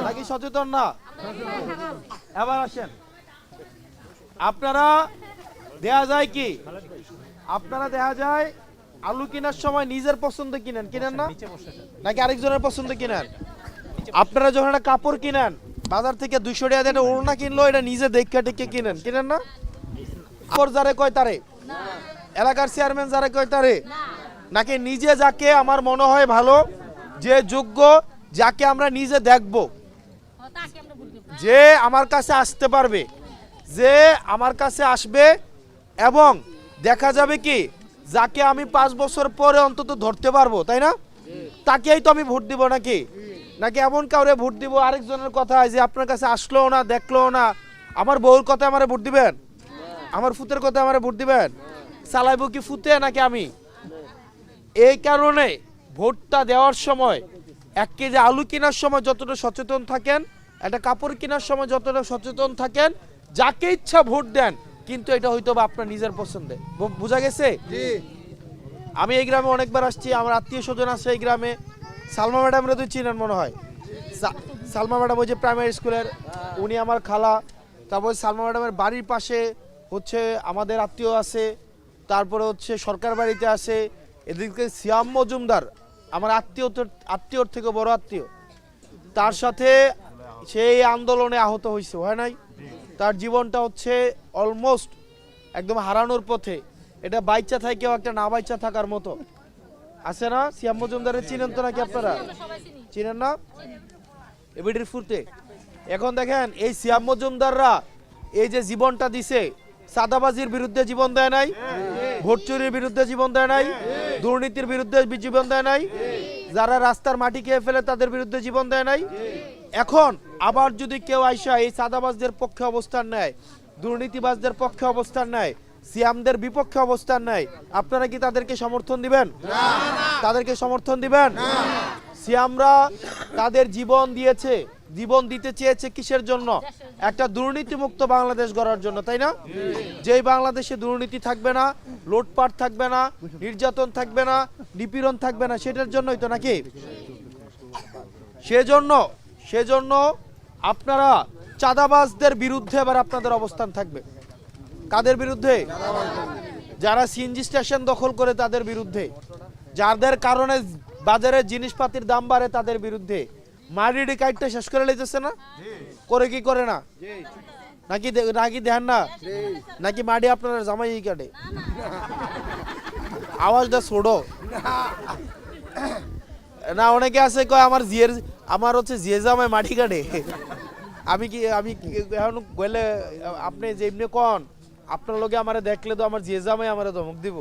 নাকি সচেতন না? এবার আসেন, আপনারা দেখা যায় কি, আপনারা দেখা যায় আলু কেনার সময় নিজের পছন্দ কিনেন না, নাকি আরেকজনের পছন্দ কিনেন? আপনারা যখন একটা কাপড় কিনেন বাজার থেকে 200 টাকা দিয়ে ওড়না কিনলো, এটা নিজে দেখে টেকে কিনেন না? কাপড় যারে কয় তারে, এলাকার চেয়ারম্যান যারে কয় তারে, নাকি নিজে যাকে আমার মনে হয় ভালো, যে যোগ্য, যাকে আমরা নিজে দেখব, যে আমার কাছে আসতে পারবে, যে আমার কাছে আসবে এবং দেখা যাবে কি যাকে আমি 5 বছর পরে অন্তত ধরতে পারবো, তাই না? তাকেই তো আমি ভোট দিব, নাকি নাকি এমন কাউরে ভোট দিব আরেকজনের কথা যে আপনার কাছে আসলো না, দেখলো না, আমার বউর কথা আমারে ভোট দিবেন, আমার ফুতের কথা আমারে ভোট দিবেন? চালাইবো কি ফুতে নাকি আমি? এই কারণে ভোটটা দেওয়ার সময় 1 কেজি আলু কেনার সময় যতটা সচেতন থাকেন, একটা কাপড় কেনার সময় যতটা সচেতন থাকেন, যাকে ইচ্ছা ভোট দেন, কিন্তু এটা হয়তো বা আপনার নিজের পছন্দে। বোঝা গেছে? আমি এই গ্রামে অনেকবার আসছি, আমার আত্মীয় স্বজন আছে এই গ্রামে। সালমা ম্যাডামরা তো চিনেন মনে হয়। সালমা ম্যাডাম ওই যে প্রাইমারি স্কুলের, উনি আমার খালা। তারপর সালমা ম্যাডামের বাড়ির পাশে হচ্ছে আমাদের আত্মীয় আছে, তারপরে হচ্ছে সরকার বাড়িতে আছে। এদিকে সিয়াম মজুমদার আমার আত্মীয়র থেকে বড় আত্মীয়, তার সাথে সেই আন্দোলনে আহত হয়েছে, হয় নাই? তার জীবনটা হচ্ছে অলমোস্ট একদম হারানোর পথে। এটা বাইচা থাকেও একটা না বাইচা থাকার মতো আছে না? সিয়াম মজুমদারের চিনেন তো নাকি আপনারা? চিনেন না? এবিডির ফুরতে এখন দেখেন এই সিয়াম মজুমদাররা এই যে জীবনটা দিছে, সাদাবাজির বিরুদ্ধে জীবন দেয় নাই, ভোট চুরির বিরুদ্ধে জীবন দেয় নাই, দুর্নীতির বিরুদ্ধে জীবন দেয় নাই, যারা রাস্তার মাটি খেয়ে ফেলে তাদের বিরুদ্ধে জীবন দেয় নাই। এখন আবার যদি কেউ আইসা এই সাদাবাজদের পক্ষে অবস্থান নেয়, দুর্নীতিবাজদের পক্ষে অবস্থান নেয়, সিয়ামদের বিপক্ষে অবস্থান নেয়, আপনারা কি তাদেরকে সমর্থন দিবেন? তাদেরকে সমর্থন দিবেন? সিয়ামরা তাদের জীবন দিয়েছে, জীবন দিতে চেয়েছে কিসের জন্য? একটা দুর্নীতিমুক্ত বাংলাদেশ গড়ার জন্য, তাই না? যেই বাংলাদেশে দুর্নীতি থাকবে না, লুটপাট থাকবে না, নির্যাতন থাকবে না, নিপীড়ন থাকবে না, সেটার জন্যই তো, নাকি? সেজন্য আপনারা চাঁদাবাজদের বিরুদ্ধে এবার আপনাদের অবস্থান থাকবে। কাদের বিরুদ্ধে? যারা সিএনজি স্টেশন দখল করে তাদের বিরুদ্ধে, যাদের কারণে বাজারে জিনিসপাতির দাম বাড়ে তাদের বিরুদ্ধে। মাড়িডি কাইটটা শেষ করে লাইতেছে না? করে কি করে না? নাকি নাকি ধ্যান না? নাকি মাড়ি আপনার জামাই কাটে? আওয়াজটা ছোড়ো না। অনেকে আছে কয় আমার হচ্ছে জিয়ে জামাই মাটি কাটে। আমি এখন গেলে আপনি যে এমনি কন, আপনার লোকে আমারে দেখলে তো আমার জিয়ে জামাই আমারে ধমক দিব।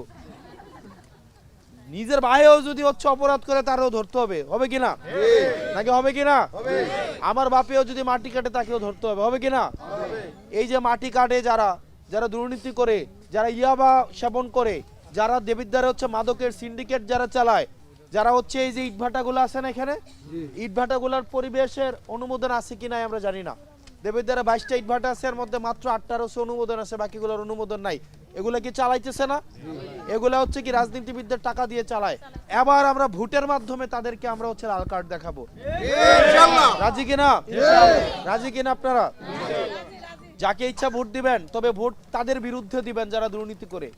নিজের ভাইও যদি হচ্ছে অপরাধ করে তারও ধরতে হবে, হবে কিনা? নাকি হবে কিনা? আমার বাপেও যদি মাটি কাটে তাকেও ধরতে হবে, হবে কিনা? এই যে মাটি কাটে যারা দুর্নীতি করে, যারা ইয়াবা সেবন করে, যারা দেবিদ্বারে হচ্ছে মাদকের সিন্ডিকেট যারা চালায়, যারা হচ্ছে এই যে ইটভাটাগুলো আছে না, এখানে ইটভাটাগুলোর পরিবেশের অনুমোদন আছে কিনা আমরা জানি না। দেবিদ্বারে 22টা ইটভাটা আছে, এর মধ্যে মাত্র 8টার অনুমোদন আছে, বাকিগুলোর অনুমোদন নাই। এগুলা কি চালাইতেছে না? এগুলা হচ্ছে কি রাজনীতিবিদদের টাকা দিয়ে চালায়। এবার আমরা ভোটের মাধ্যমে তাদেরকে আমরা হচ্ছে লাল কার্ড দেখাবো। রাজি কিনা? রাজি কিনা আপনারা? যাকে ইচ্ছা ভোট দিবেন, তবে ভোট তাদের বিরুদ্ধে দিবেন যারা দুর্নীতি করে,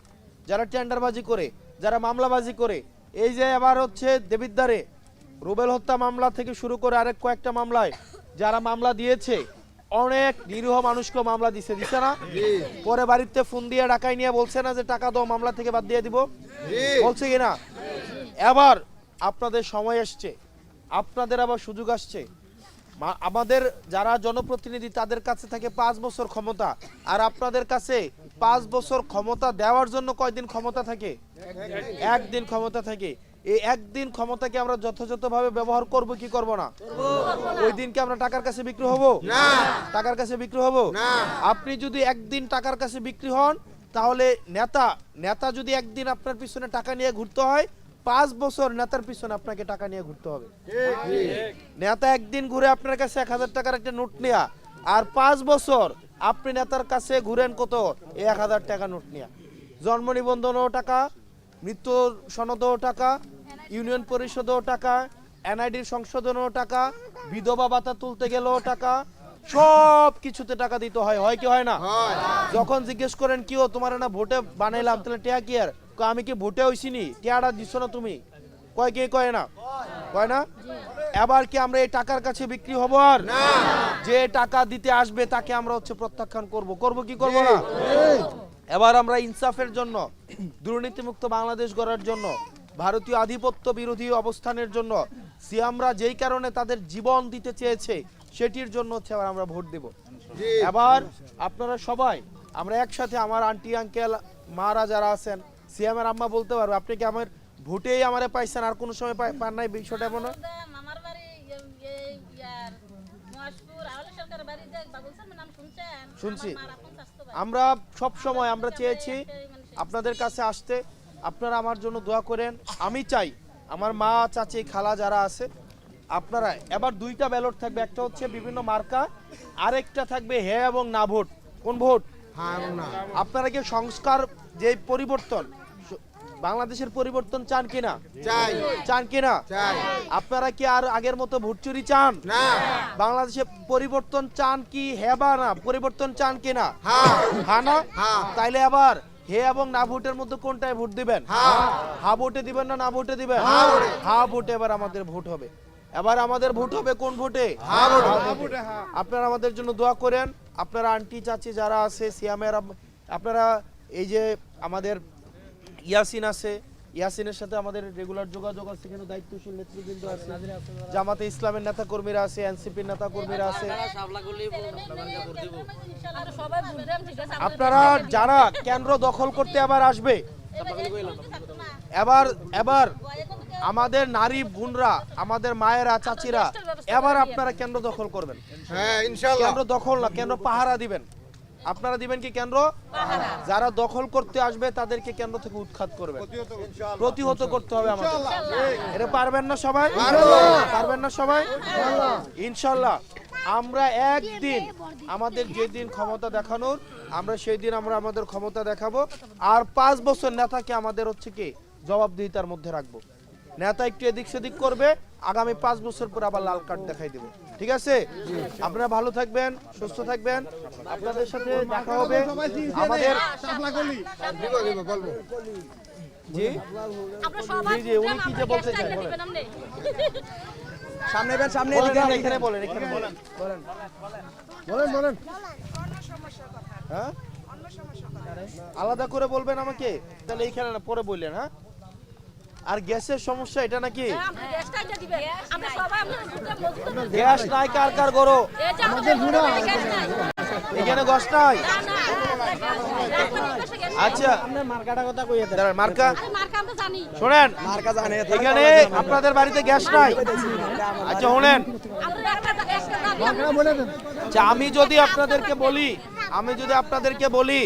যারা টেন্ডারবাজি করে, যারা মামলাবাজি করে। এই যে এবার হচ্ছে দেবিদ্বারে রুবেল হত্যা মামলা থেকে শুরু করে আরেক কয়েকটা মামলায় যারা মামলা দিয়েছে, অনেক নিরীহ মানুষকে মামলা দিছে না? পরে বাড়িতে ফোন দিয়ে ডাকাই নিয়ে বলছে না যে টাকা দাও, মামলা থেকে বাদ দিয়ে দিব, বলছে কিনা? এবার আপনাদের সময় আসছে, আপনাদের আবার সুযোগ আসছে। আমাদের যারা জনপ্রতিনিধি তাদের কাছে থাকে 5 বছর ক্ষমতা, আর আপনাদের কাছে 5 বছর ক্ষমতা দেওয়ার জন্য কয়দিন ক্ষমতা থাকে? 1 দিন ক্ষমতা থাকে। এই 1 দিন ক্ষমতাকে আমরা যথাযথভাবে ব্যবহার করব কি করব না? ওই দিনকে আমরা টাকার কাছে বিক্রি হব না? টাকার কাছে বিক্রি হব না। আপনি যদি 1 দিন টাকার কাছে বিক্রি হন, তাহলে নেতা যদি 1 দিন আপনার পিছনে টাকা নিয়ে ঘুরতে হয়, 5 বছর নেতার পিছনে আপনাকে টাকা নিয়ে ঘুরতে হবে। নেতা 1 দিন ঘুরে আপনার কাছে 1000 টাকার একটা নোট নেয়া, আর 5 বছর আপনি নেতার কাছে ঘুরেন কত? 1000 টাকা নোট নেয়া। জন্ম নিবন্ধনও টাকা, মৃত্যু সনদও টাকা, ইউনিয়ন পরিষদও টাকা, এনআইডির সংশোধনেও টাকা, বিধবা ভাতা তুলতে গেলেও টাকা, সব কিছুতে টাকা দিতে হয়, হয় কি হয় না? যখন জিজ্ঞেস করেন কি ও তোমার না ভোটে বানাইলাম, তাহলে টিয়া কি আর আমি কি ভোটে হইছিনি, টিয়াটা দিচ্ছ না তুমি, কয় কে কয় না, কয় না? এবার কি আমরা এই টাকার কাছে বিক্রি হব? আর যে টাকা দিতে আসবে তাকে আমরা হচ্ছে প্রত্যাখ্যান করব কি করব না? এবার আমরা ইনসাফের জন্য, দুর্নীতিমুক্ত বাংলাদেশ গড়ার জন্য, ভারতীয় আধিপত্য বিরোধী অবস্থানের জন্য, সিয়ামরা যেই কারণে তাদের জীবন দিতে চেয়েছে সেটির জন্য হচ্ছে আবার আমরা ভোট দেব। এবার আপনারা সবাই আমরা একসাথে, আমার আন্টি আঙ্কেল মারা যারা আছেন, সিয়ামের আম্মা বলতে পারবে আপনি কি আমার ভোটেই আমারে পাইছেন, আর কোনো সময় পান নাই, বিষয়টা এমন? মামার বাড়ি ইয়ার মহেশপুর আওয়াল সরকারের বাড়ি যে বাবুলসার নাম শুনছেন? শুনছি। আমার আপন স্বাস্থ্য ভাই। আমরা সব সময় আমরা চেয়েছি আপনাদের কাছে আসতে, আপনারা আমার জন্য দোয়া করেন। আমি চাই আমার মা চাচি খালা যারা আছে আপনারা, এবার দুইটা ব্যালট থাকবে, একটা হচ্ছে বিভিন্ন মার্কা, আরেকটা থাকবে হ্যাঁ এবং না ভোট। কোন ভোট? আপনারা কি সংস্কার যে পরিবর্তন, বাংলাদেশের পরিবর্তন চান কিনা? চান কিনা? আপনারা কি আর আগের মতো ভোট চুরি চান না? বাংলাদেশে পরিবর্তন চান কি হ্যাঁ বা না? পরিবর্তন চান কিনা? হ্যাঁ না? তাইলে আবার হে এবং না ভোটের মধ্যে কোনটায় ভোট দিবেন? হ্যাঁ ভোটে দিবেন না ভোটে দিবেন? হ্যাঁ ভোটে এবার আমাদের ভোট হবে। এবার আমাদের ভোট হবে কোন ভোটে? হ্যাঁ ভোটে। আপনারা আমাদের জন্য দোয়া করেন। আপনারা আন্টি চাচি যারা আছে, সিয়ামের আপনারা, এই যে আমাদের ইয়াসিন আছে, ইয়াসিনের সাথে আমাদের রেগুলার যোগাযোগ আছে, এখানে দায়িত্বশীল নেতৃবৃন্দ আছে, জামাতে ইসলামের নেতা কর্মীরা আছে, এনসিপির নেতা কর্মীরা আছে। আপনারা যারা কেন্দ্র দখল করতে আবার আসবে, এবার আমাদের নারী বোনরা, আমাদের মায়েরা চাচিরা, এবার আপনারা কেন্দ্র দখল করবেন। হ্যাঁ ইনশাআল্লাহ। কেন্দ্র দখল না, কেন্দ্র পাহারা দিবেন। আপনারা দিবেন কি কেন্দ্র? যারা দখল করতে আসবে তাদেরকে কেন্দ্র থেকে উৎখাত করবেন, প্রতিহত করতে হবে আমাদের। এটা পারবেন না সবাই? পারবেন না সবাই? ইনশাআল্লাহ। আমরা একদিন আমাদের যেদিন ক্ষমতা দেখানোর, আমরা সেই দিন আমরা আমাদের ক্ষমতা দেখাবো। আর 5 বছর নেতাকে আমাদের হচ্ছে কি জবাবদিহিতার মধ্যে রাখবো। নেতা একটু এদিক সেদিক করবে, আগামী 5 বছর পর আবার লাল কার্ড দেখাই দেব। ঠিক আছে? আপনারা ভালো থাকবেন, সুস্থ থাকবেন, আপনাদের সাথে দেখা হবে আমাদের। জি জি, উনি কি যে বলতে চান বলেন। সামনে বেন, সামনে এখানে বলেন, এখানে বলেন, বলেন। হ্যাঁ আলাদা করে বলবেন আমাকে, তাহলে এইখানে না পরে বললেন। হ্যাঁ, আর গ্যাসের সমস্যা এটা নাকি? গ্যাস নাই কার কার গরো? এখানে গ্যাস নাই। আচ্ছা মার্কাটা কথা কইয়া দেন। মার্কা শুনেন, মার্কা জানে এখানে আপনাদের বাড়িতে গ্যাস নাই। আচ্ছা শুনেন, আমি যদি আপনাদেরকে বলি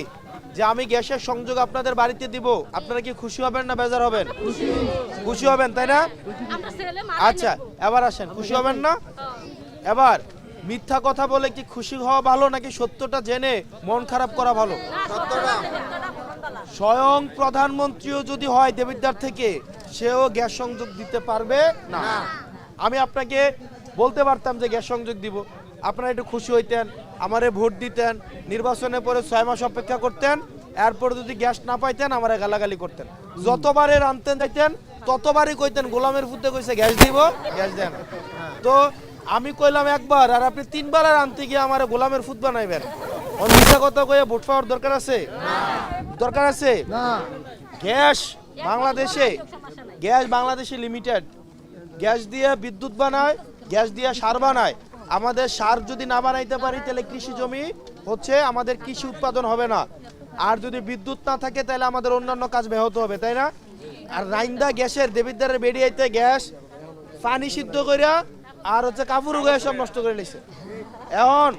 যে আমি গ্যাসের সংযোগ আপনাদের বাড়িতে দিব, আপনারা কি খুশি হবেন না বেজার হবেন? খুশি হবেন, তাই না? আচ্ছা এবার আসেন, খুশি হবেন না? এবার মিথ্যা কথা বলে কি খুশি হওয়া ভালো, নাকি সত্যটা জেনে মন খারাপ করা ভালো? স্বয়ং প্রধানমন্ত্রীও যদি হয় দেবিদ্বার থেকে, সেও গ্যাস সংযোগ দিতে পারবে না। আমি আপনাকে বলতে পারতাম যে গ্যাস সংযোগ দিব, আপনারা একটু খুশি হইতেন, আমারে ভোট দিতেন, নির্বাচনের পরে 6 মাস অপেক্ষা করতেন, এরপর যদি গ্যাস না পাইতেন আমারে গালাগালি করতেন। যতবারে আনতেন যাইতেন ততবারই কইতেন গোলামের ফুটে কইছে গ্যাস দিব, গ্যাস দেন। তো আমি কইলাম একবার, আর আপনি 3 বার আর আনতে গিয়ে আমারে গোলামের ফুট বানাইবেন। মিথ্যা কথা কইয়া ভোট পাওয়ার দরকার আছে? দরকার আছে না। গ্যাস বাংলাদেশে লিমিটেড। গ্যাস দিয়ে বিদ্যুৎ বানায়, গ্যাস দিয়ে সার বানায়। আমাদের সার যদি না বানাইতে পারি তাহলে কৃষি জমি হচ্ছে আমাদের কৃষি উৎপাদন হবে না। আর যদি বিদ্যুৎ না থাকে তাহলে আমাদের অন্যান্য কাজ ব্যাহত হবে, তাই না? আর রাইন্দা গ্যাসের দেবিদ্বারের বেরিয়েতে গ্যাস পানি সিদ্ধ কইরা আর হচ্ছে কাপড় উগায় সব নষ্ট করে নিছে। এখন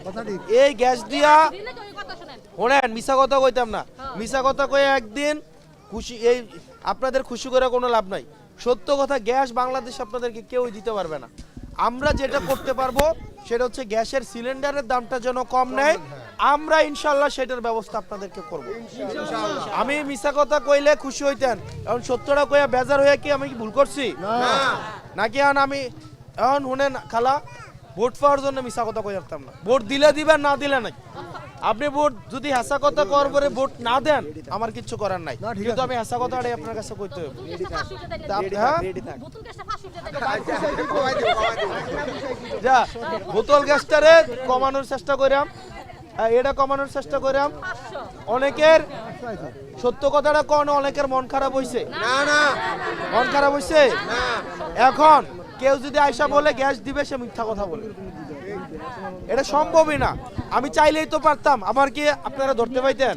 এই গ্যাস দিয়া শোনেন, মিশা কথা কইতাম না, মিশা কথা কয়ে একদিন খুশি, এই আপনাদের খুশি করে কোনো লাভ নাই। সত্য কথা, গ্যাস বাংলাদেশ আপনাদেরকে কেউই দিতে পারবে না। আমরা যেটা করতে পারবো সেটা হচ্ছে গ্যাসের সিলিন্ডারের দামটা যেন কম নেয়, আমরা ইনশাল্লাহ সেটার ব্যবস্থা আপনাদেরকে করব। আমি মিশা কথা কইলে খুশি হইতেন, এখন সত্যটা কইয়া বেজার হইয়া কি আমি কি ভুল করছি নাকি? আমি এখন শুনেন খালা, ভোট পাওয়ার জন্য মিশা কথা কই রাখতাম না। ভোট দিলে দিবেন, না দিলে নাই। আপনি ভোট যদি হাসা কথা কর পরে ভোট না দেন, আমার কিচ্ছু করার নাই, কিন্তু আমি হাসা কথাটাই আপনার কাছে কইতে হবে। হ্যাঁ? যা বোতল গ্যাসটারে কমানোর চেষ্টা করাম, এটা কমানোর চেষ্টা করাম। অনেকের সত্য কথাটা কোন, অনেকের মন খারাপ হইছে, মন খারাপ হইছে। এখন কেউ যদি আয়সা বলে গ্যাস দিবে, সে মিথ্যা কথা বলে, এটা সম্ভবই না। আমি চাইলেই তো পারতাম, আমার কি আপনারা ধরতে পাইতেন?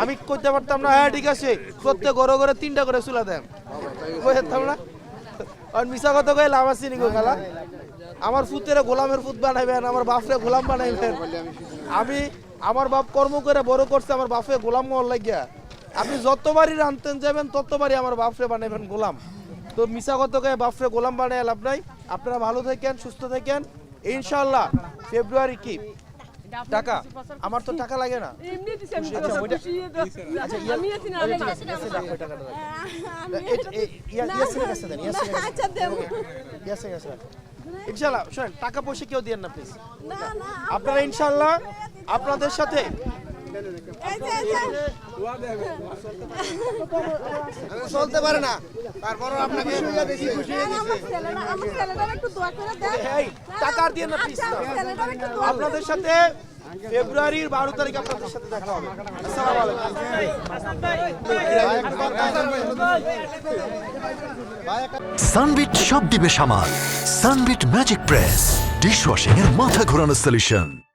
আমি করতে পারতাম না, হ্যাঁ ঠিক আছে প্রত্যেক ঘরে ঘরে 3টা করে চুলা দেন, কইতাম না। আর মিছা কথা কই লাভ আছে নি গো খালা? আমার ফুতেরে গোলামের ফুত বানাইবেন, আমার বাপরে গোলাম বানাইবেন। আমি আমার বাপ কর্ম করে বড় করছে, আমার বাপে গোলাম হওয়ার লাগিয়া। আপনি যতবারই রানতেন যাবেন, ততবারই আমার বাপরে বানাইবেন গোলাম। তো মিছা কথা কয়ে বাপরে গোলাম বানাই লাভ নাই। আপনারা ভালো থাকেন, সুস্থ থাকেন ইনশাআল্লাহ। ফেব্রুয়ারি কি টাকা? আমার তো টাকা লাগে না। আচ্ছা, ওইটা- আচ্ছা, ইনশাআল্লাহ শুনেন, টাকা পয়সা কেউ দিয়েন না প্লিজ। আপনারা ইনশাআল্লাহ আপনাদের সাথে চলতে পারে না, তারপরও আপনাকে এই টাকা আর দিয়েন না প্লিজ। আপনাদের সাথে ফেব্রুয়ারির 12 তারিখ আপনাদের সাথে দেখা হবে। আসসালামু আলাইকুম। সানবিট সব দিবে সামাল। সানবিট ম্যাজিক প্রেস ডিশওয়াশিং এর মাথা ঘোরানো সলিউশন।